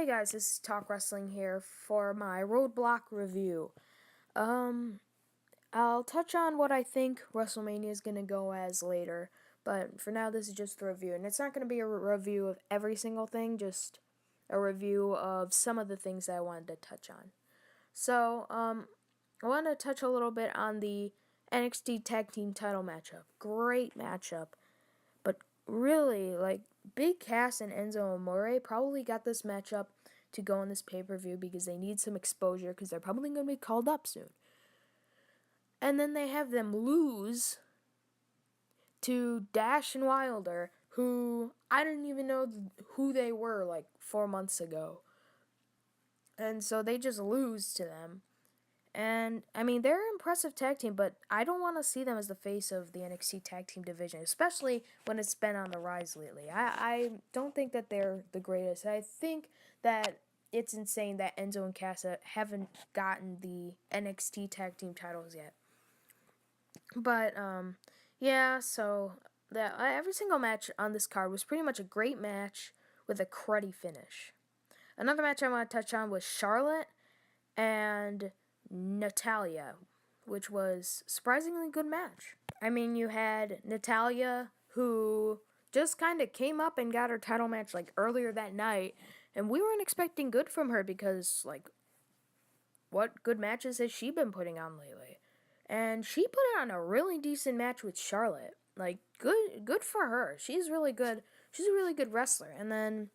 Hey guys, this is Talk Wrestling here for my RoadBlock review. I'll touch on what I think WrestleMania is going to go as later, but for now this is just the review, and it's not going to be a review of every single thing, just a review of some of the things that I wanted to touch on. So, I want to touch a little bit on the NXT Tag Team title matchup. Great matchup, but really, Big Cass and Enzo Amore probably got this matchup to go on this pay-per-view because they need some exposure because they're probably going to be called up soon. And then they have them lose to Dash and Wilder, who I didn't even know who they were 4 months ago. And so they just lose to them. And, I mean, they're an impressive tag team, but I don't want to see them as the face of the NXT tag team division, especially when it's been on the rise lately. I don't think that they're the greatest. I think that it's insane that Enzo and Cass haven't gotten the NXT tag team titles yet. But, yeah, so every single match on this card was pretty much a great match with a cruddy finish. Another match I want to touch on was Charlotte and Natalya, which was a surprisingly good match. I mean, you had Natalya, who just kind of came up and got her title match earlier that night, and we weren't expecting good from her because what good matches has she been putting on lately? And she put on a really decent match with Charlotte. Good for her. She's really good. She's a really good wrestler. And then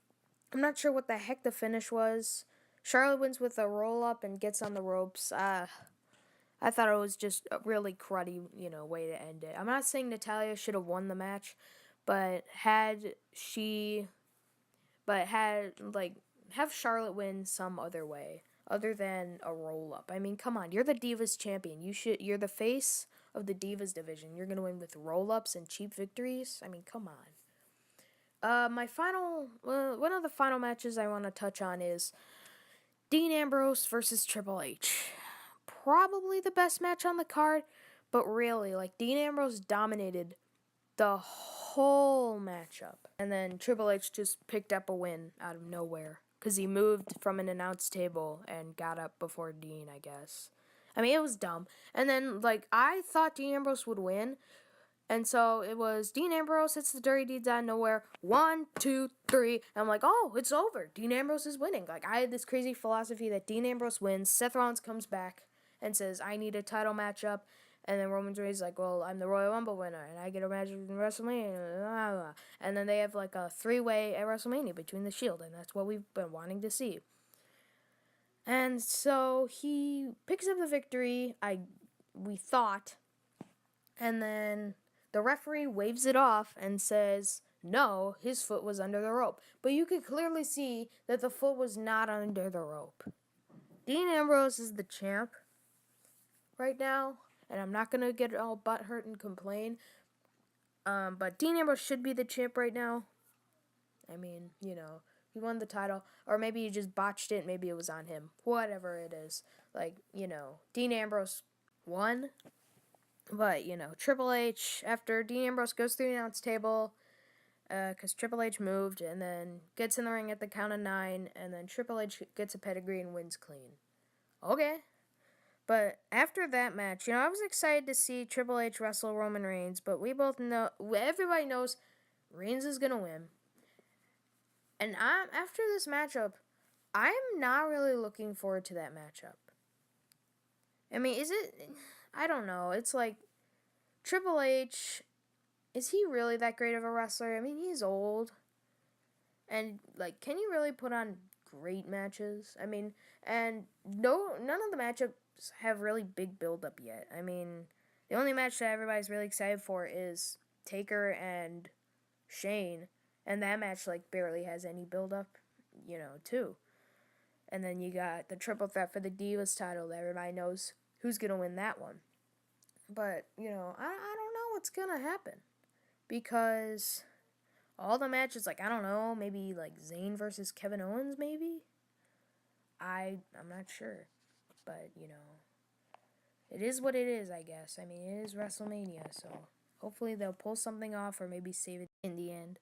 I'm not sure what the heck the finish was. Charlotte wins with a roll-up and gets on the ropes. I thought it was just a really cruddy, way to end it. I'm not saying Natalya should have won the match, but have Charlotte win some other way, other than a roll-up. I mean, come on, you're the Divas champion. You're the face of the Divas division. You're gonna win with roll-ups and cheap victories? I mean, come on. One of the final matches I want to touch on is Dean Ambrose versus Triple H. Probably the best match on the card, but really, Dean Ambrose dominated the whole matchup. And then Triple H just picked up a win out of nowhere because he moved from an announce table and got up before Dean, I guess. I mean, it was dumb. And then, I thought Dean Ambrose would win. And so it was Dean Ambrose hits the Dirty Deeds out of nowhere. 1, 2, 3. And I'm like, oh, it's over. Dean Ambrose is winning. I had this crazy philosophy that Dean Ambrose wins. Seth Rollins comes back and says, I need a title matchup. And then Roman Reigns is like, well, I'm the Royal Rumble winner. And I get a match in WrestleMania. And then they have a 3-way at WrestleMania between the Shield. And that's what we've been wanting to see. And so he picks up the victory, we thought. And then the referee waves it off and says, no, his foot was under the rope. But you could clearly see that the foot was not under the rope. Dean Ambrose is the champ right now, and I'm not going to get all butthurt and complain. But Dean Ambrose should be the champ right now. I mean, he won the title. Or maybe he just botched it, maybe it was on him. Whatever it is. Dean Ambrose won. But, Triple H, after Dean Ambrose goes through the announce table, because Triple H moved, and then gets in the ring at the count of 9, and then Triple H gets a pedigree and wins clean. Okay. But after that match, I was excited to see Triple H wrestle Roman Reigns, but we both know, everybody knows Reigns is going to win. And after this matchup, I'm not really looking forward to that matchup. I mean, I don't know. It's Triple H, is he really that great of a wrestler? I mean, he's old. And, can he really put on great matches? I mean, and none of the matchups have really big build-up yet. I mean, the only match that everybody's really excited for is Taker and Shane. And that match, barely has any build-up, too. And then you got the triple threat for the Divas title that everybody knows who's going to win that one. But, I don't know what's going to happen. Because all the matches, I don't know, maybe, Zayn versus Kevin Owens, maybe? I'm not sure. But, it is what it is, I guess. I mean, it is WrestleMania, so hopefully they'll pull something off or maybe save it in the end.